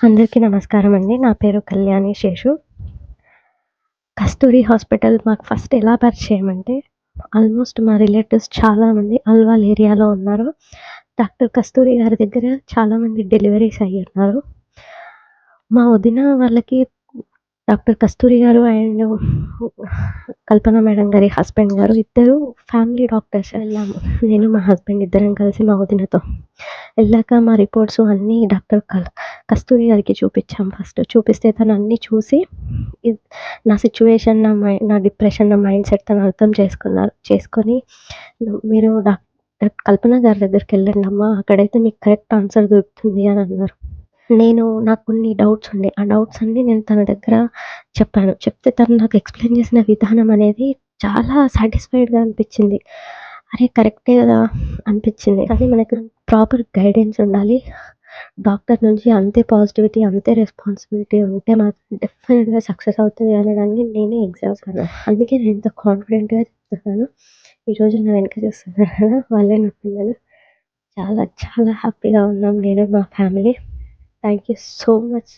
అందరికీ నమస్కారమండి. నా పేరు కళ్యాణి శేషు. కస్తూరి హాస్పిటల్ మాకు ఫస్ట్ ఎలా పరిచయమంటే, ఆల్మోస్ట్ మా రిలేటివ్స్ చాలామంది అల్వాల్ ఏరియాలో ఉన్నారు. డాక్టర్ కస్తూరి గారి దగ్గర చాలామంది డెలివరీస్ అయ్యున్నారు. మా వదిన వాళ్ళకి డాక్టర్ కస్తూరి గారు అండ్ కల్పన మేడం గారి హస్బెండ్ గారు ఇద్దరు ఫ్యామిలీ డాక్టర్స్. వెళ్ళాము. నేను మా హస్బెండ్ ఇద్దరం కలిసి మా వదినతో. ఎళ్ళాక మా రిపోర్ట్స్ అన్నీ డాక్టర్ కస్తూరి గారికి చూపిచ్చాం ఫస్ట్. చూపిస్తే తను అన్నీ చూసి ఇద్ నా సిట్యుయేషన్, నా డిప్రెషన్, నా మైండ్ సెట్ తను అర్థం చేసుకున్నారు. చేసుకొని మీరు డాక్టర్ కల్పన గారి దగ్గరికెళ్ళండమ్మా, అక్కడైతే మీకు కరెక్ట్ ఆన్సర్ దొరుకుతుంది అని అన్నారు. నాకు కొన్ని డౌట్స్ ఉండే. ఆ డౌట్స్ అన్నీ నేను తన దగ్గర చెప్పాను. చెప్తే తను నాకు ఎక్స్‌ప్లెయిన్ చేసిన విధానం అనేది చాలా సాటిస్ఫైడ్‌గా అనిపిచ్చింది. అరే! కరెక్టే గదా! అనిపిచ్చింది. కానీ మనకు ప్రాపర్ గైడెన్స్ ఉండాలి. డాక్టర్ నుంచి అంతే పాజిటివిటీ, అంతే రెస్పాన్సిబిలిటీ ఉంటే మాత్రం డెఫినిట్‌గా సక్సెస్ అవుతది అనడాన్ని నేనే ఎగ్జాంపుల్. అందుకే నేను ఇంత కాన్ఫిడెంట్‌గా చెప్తున్నాను. ఈరోజు నా వెనక చూస్తున్నారు కదా! వాళ్ళే నా పిల్లలు. చాలా చాలా హ్యాపీగా ఉన్నాం నేను, మా family. Thank you so much.